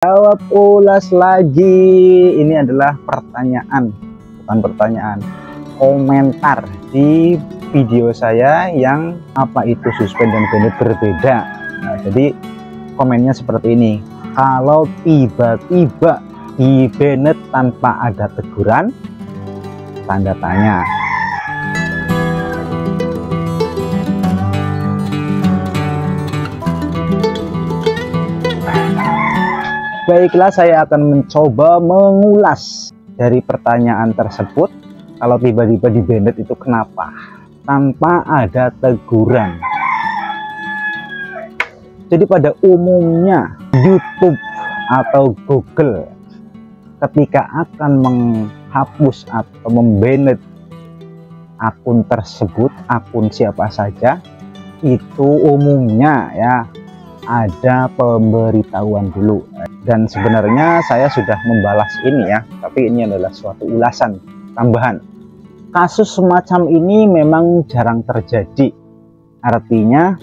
Jawab ulas lagi. Ini adalah pertanyaan, bukan pertanyaan, komentar di video saya yang apa itu suspend dan banned berbeda. Nah, jadi komennya seperti ini. Kalau tiba-tiba di banned tanpa ada teguran, tanda tanya. Baiklah, saya akan mencoba mengulas dari pertanyaan tersebut. Kalau tiba-tiba di banned itu kenapa? Tanpa ada teguran. Jadi pada umumnya YouTube atau Google ketika akan menghapus atau membanned akun tersebut, akun siapa saja, itu umumnya ya ada pemberitahuan dulu. Dan sebenarnya saya sudah membalas ini ya, tapi ini adalah suatu ulasan tambahan. Kasus semacam ini memang jarang terjadi, artinya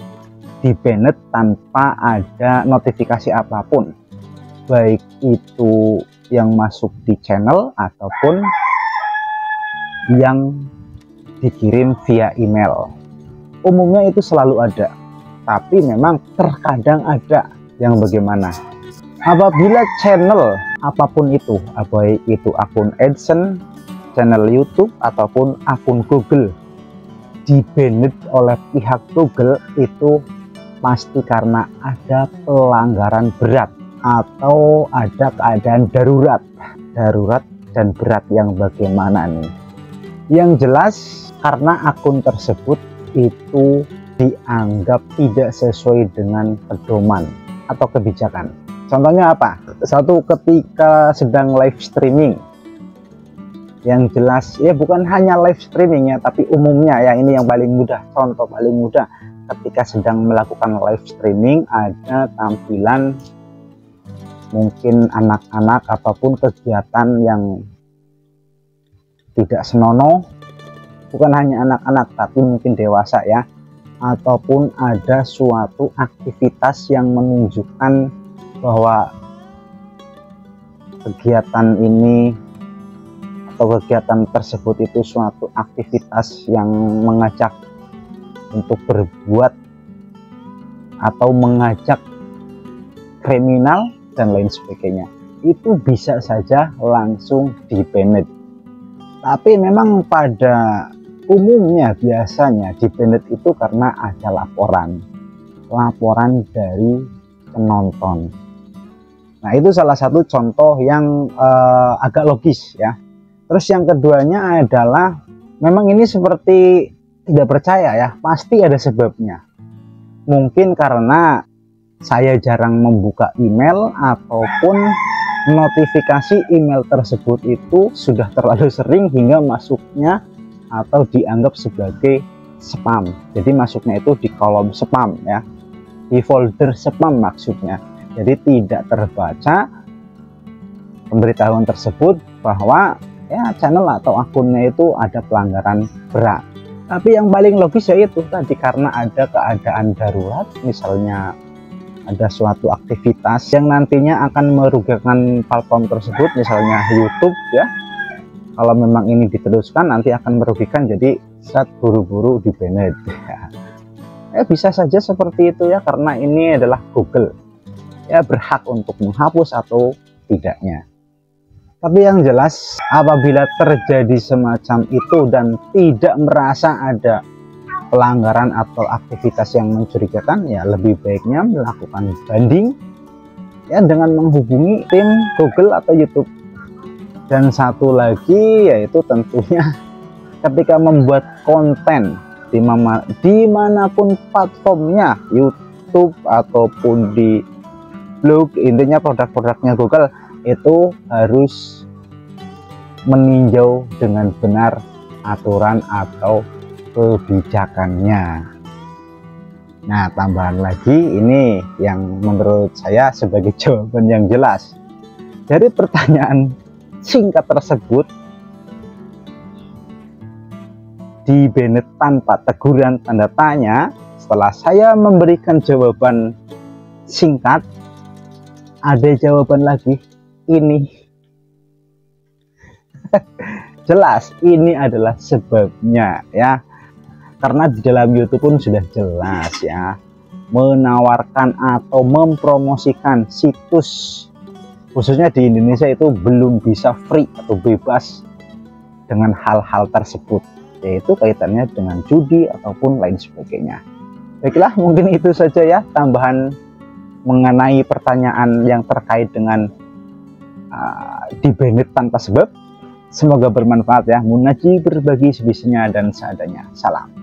di banned tanpa ada notifikasi apapun, baik itu yang masuk di channel ataupun yang dikirim via email. Umumnya itu selalu ada, tapi memang terkadang ada yang bagaimana apabila channel apapun itu, baik itu akun AdSense, channel YouTube ataupun akun Google di banned oleh pihak Google, itu pasti karena ada pelanggaran berat atau ada keadaan darurat dan berat. Yang bagaimana nih? Yang jelas karena akun tersebut itu dianggap tidak sesuai dengan pedoman atau kebijakan. Contohnya apa? Satu, ketika sedang live streaming, yang jelas ya bukan hanya live streaming ya, tapi umumnya ya, ini yang paling mudah, contoh paling mudah, ketika sedang melakukan live streaming ada tampilan mungkin anak-anak ataupun kegiatan yang tidak senonoh, bukan hanya anak-anak tapi mungkin dewasa ya, ataupun ada suatu aktivitas yang menunjukkan bahwa kegiatan ini atau kegiatan tersebut itu suatu aktivitas yang mengajak untuk berbuat atau mengajak kriminal dan lain sebagainya, itu bisa saja langsung di banned. Tapi memang pada umumnya biasanya di banned itu karena ada laporan dari penonton. Nah, itu salah satu contoh yang agak logis ya. Terus yang keduanya adalah memang ini seperti tidak percaya ya, pasti ada sebabnya. Mungkin karena saya jarang membuka email ataupun notifikasi email tersebut itu sudah terlalu sering hingga masuknya atau dianggap sebagai spam. Jadi masuknya itu di kolom spam ya, di folder spam maksudnya. Jadi tidak terbaca pemberitahuan tersebut bahwa ya channel atau akunnya itu ada pelanggaran berat. Tapi yang paling logis yaitu tadi, karena ada keadaan darurat, misalnya ada suatu aktivitas yang nantinya akan merugikan platform tersebut, misalnya YouTube ya. Kalau memang ini diteruskan nanti akan merugikan, jadi saat buru-buru di banned. Bisa saja seperti itu ya, karena ini adalah Google. Ya berhak untuk menghapus atau tidaknya. Tapi yang jelas apabila terjadi semacam itu dan tidak merasa ada pelanggaran atau aktivitas yang mencurigakan, ya lebih baiknya melakukan banding ya dengan menghubungi tim Google atau YouTube. Dan satu lagi yaitu tentunya ketika membuat konten dimanapun platformnya, YouTube ataupun di blog, intinya produk-produknya Google itu harus meninjau dengan benar aturan atau kebijakannya. Nah, tambahan lagi ini yang menurut saya sebagai jawaban yang jelas dari pertanyaan singkat tersebut, di banned tanpa teguran tanda tanya. Setelah saya memberikan jawaban singkat, ada jawaban lagi. Ini jelas ini adalah sebabnya ya, karena di dalam YouTube pun sudah jelas ya, menawarkan atau mempromosikan situs khususnya di Indonesia itu belum bisa free atau bebas dengan hal-hal tersebut, yaitu kaitannya dengan judi ataupun lain sebagainya. Baiklah, mungkin itu saja ya tambahan mengenai pertanyaan yang terkait dengan di-banned tanpa sebab. Semoga bermanfaat ya. Munaji berbagi sebisanya dan seadanya. Salam.